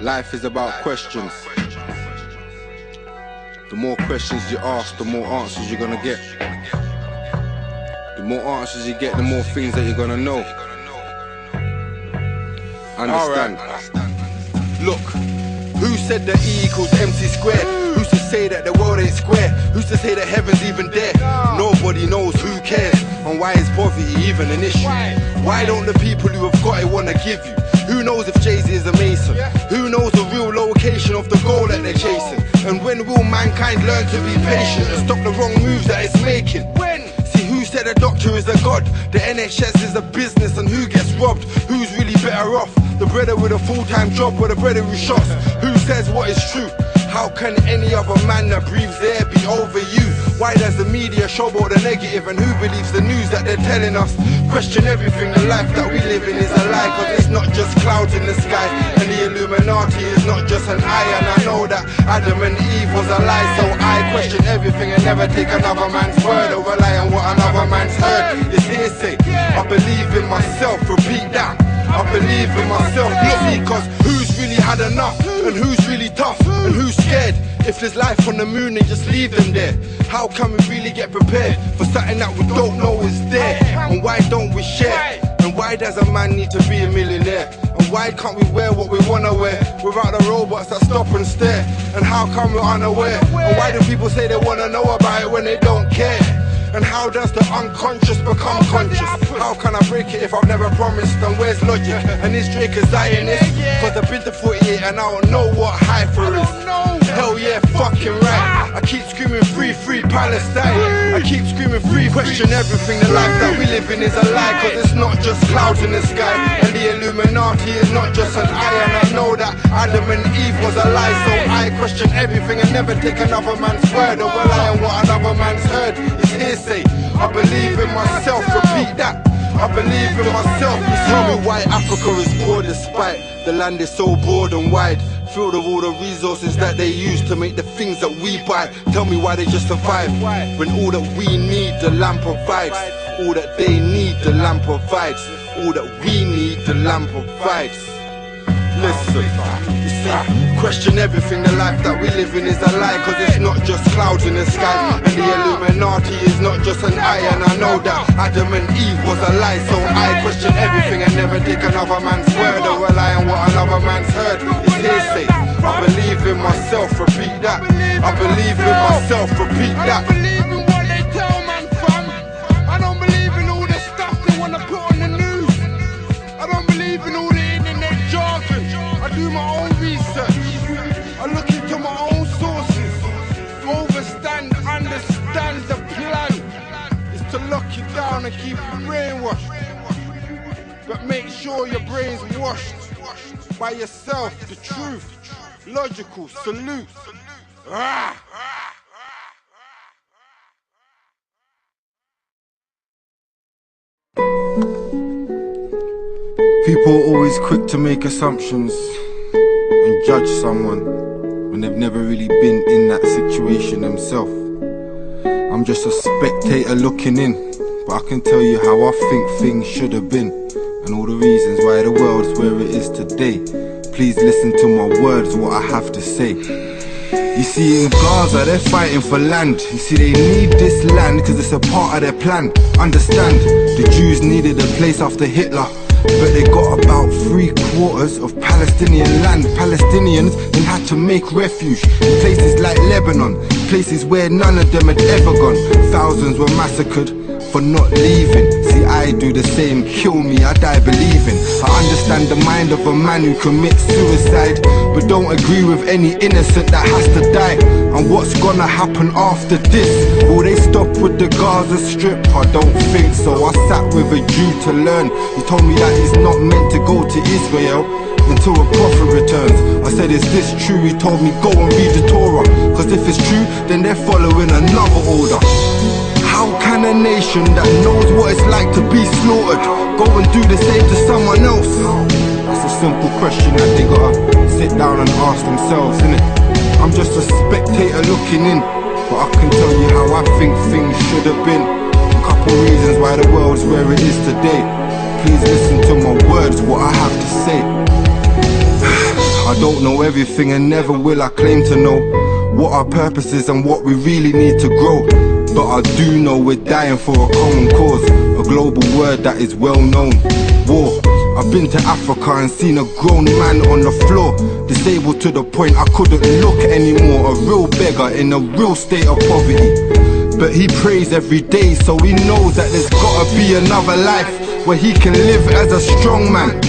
Life is about questions. The more questions you ask, the more answers you're gonna get. The more answers you get, the more things that you're gonna know. Understand? Look, who said that E equals MC squared? Who's to say that the world ain't square? Who's to say that heaven's even there? Nobody knows, who cares? And why is poverty even an issue? Why don't the people who have got it wanna give you? Who knows if Jay-Z is a mason? Who knows the real location of the goal that they're chasing? And when will mankind learn to be patient and stop the wrong moves that it's making? See, who said a doctor is a god? The NHS is a business, and who gets robbed? Who's really better off? The brother with a full-time job or the brother who shots? Who says what is true? How can any other man that breathes air be over you? Why does the media showboat the negative, and who believes the news that they're telling us? Question everything, the life that we live in is a lie, cause it's not just clouds in the sky, and the Illuminati is not just an eye. And I know that Adam and Eve was a lie, so I question everything and never take another man's word or rely on what another man's heard. It's hearsay. I believe in myself, repeat that. I believe in myself, you see, cause who's really had enough, and who's really tough, and who's scared? If there's life on the moon, then just leave them there. How can we really get prepared for something that we don't know is there? And why don't we share? And why does a man need to be a millionaire? And why can't we wear what we wanna wear without the robots that stop and stare? And how come we're unaware? And why do people say they wanna know about it when they don't care? And how does the unconscious become conscious? How can I break it if I've never promised? And where's logic? And is Drake a Zionist? Cause I've been to 48 and I don't know what hypher is. Hell yeah, fucking right. I keep screaming free, free Palestine. I keep screaming free, question everything. The life that we live in is a lie, cause it's not just clouds in the sky, and the Illuminati is not just an eye. And I know that Adam and Eve was a lie, so I question everything and never take another man's word or rely on what another man's heard. It's hearsay. I believe in myself, repeat that. I believe in myself. You tell me why Africa is poor despite the land is so broad and wide, filled with all the resources that they use to make the things that we buy. Tell me why they just survive when all that we need the lamp provides. All that they need the lamp provides. All that we need the lamp provides. Listen, you see, question everything. The life that we live in is a lie, cause it's not just clouds in the sky, and the Illuminati is not just an eye. And I know that Adam and Eve was a lie, so I question everything and never take another man's word or rely on what another man's heard. It's hearsay. I believe in myself, repeat that. I believe in myself, repeat that. I don't believe in what they tell man, fam. I don't believe in all the stuff they wanna put on the news. I don't believe in all the internet jargon. I do my own research. I look into my own sources. Understand the plan is to lock you down and keep you brainwashed. But make sure your brain's washed by yourself, the truth, logical, salute. People are always quick to make assumptions and judge someone when they've never really been in that situation themselves. I'm just a spectator looking in, but I can tell you how I think things should have been, and all the reasons why the world's where it is today. Please listen to my words, what I have to say. You see, in Gaza they're fighting for land. You see, they need this land because it's a part of their plan. Understand, the Jews needed a place after Hitler, but they got about 3/4 of Palestinian land. Palestinians then had to make refuge in places like Lebanon, places where none of them had ever gone. Thousands were massacred for not leaving. See, I do the same, kill me, I die believing. I understand the mind of a man who commits suicide, but don't agree with any innocent that has to die. And what's gonna happen after this? Will they stop with the Gaza Strip? I don't think so. I sat with a Jew to learn. He told me that he's not meant to go to Israel until a prophet returns. I said, is this true? He told me, go and read the Torah, cause if it's true, then they're following another order. How can a nation that knows what it's like to be slaughtered go and do the same to someone else? That's a simple question that they gotta sit down and ask themselves, innit? I'm just a spectator looking in, but I can tell you how I think things should have been. A couple reasons why the world's where it is today. Please listen to my words, what I have to say. I I don't know everything and never will I claim to know what our purpose is and what we really need to grow. But I do know we're dying for a common cause, a global word that is well known: war. I've been to Africa and seen a grown man on the floor, disabled to the point I couldn't look anymore. A real beggar in a real state of poverty. But he prays every day, so he knows that there's gotta be another life where he can live as a strong man.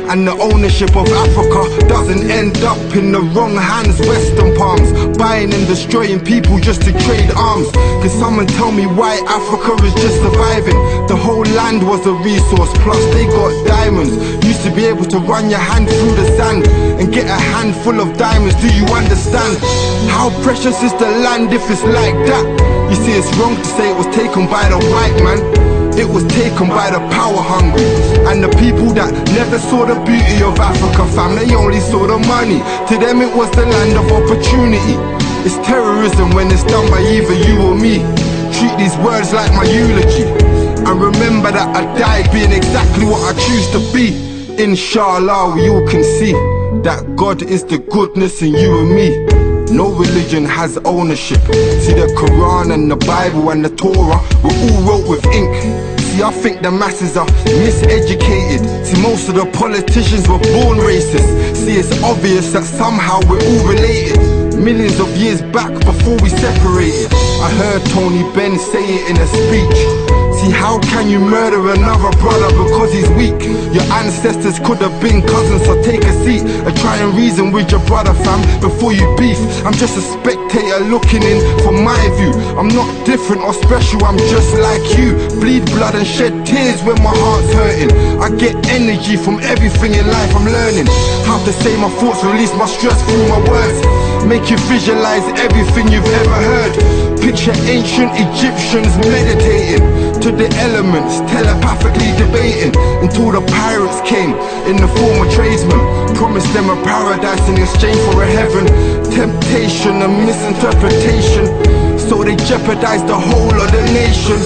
And the ownership of Africa doesn't end up in the wrong hands, Western palms, buying and destroying people just to trade arms. Can someone tell me why Africa is just surviving? The whole land was a resource, plus they got diamonds. Used to be able to run your hand through the sand and get a handful of diamonds. Do you understand? How precious is the land if it's like that? You see, it's wrong to say it was taken by the white man. It was taken by the power hungry and the people that never saw the beauty of Africa, fam. They only saw the money. To them it was the land of opportunity. It's terrorism when it's done by either you or me. Treat these words like my eulogy and remember that I died being exactly what I choose to be. Inshallah, we all can see that God is the goodness in you and me. No religion has ownership. See, the Quran and the Bible and the Torah were all wrote with ink. See, I think the masses are miseducated. See, most of the politicians were born racist. See, it's obvious that somehow we're all related. Millions of years back before we separated, I heard Tony Benn say it in a speech. See, how can you murder another brother because he's weak? Your ancestors could have been cousins, so take a seat and try and reason with your brother, fam, before you beef. I'm just a spectator looking in from my view. I'm not different or special, I'm just like you. Bleed blood and shed tears when my heart's hurting. I get energy from everything in life I'm learning. How to say my thoughts, release my stress through my words. Make you visualize everything you've ever heard. Picture ancient Egyptians meditating to the elements, telepathically debating, until the pirates came in the form of tradesmen. Promised them a paradise in exchange for a heaven. Temptation and misinterpretation, so they jeopardized the whole of the nation.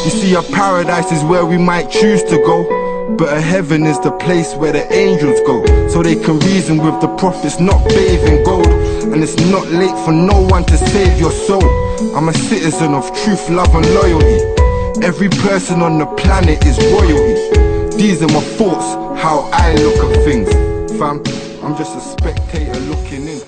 You see, a paradise is where we might choose to go, but a heaven is the place where the angels go, so they can reason with the prophets, not bathe in gold. And it's not late for no one to save your soul. I'm a citizen of truth, love and loyalty. Every person on the planet is royalty. These are my thoughts, how I look at things. Fam, I'm just a spectator looking in.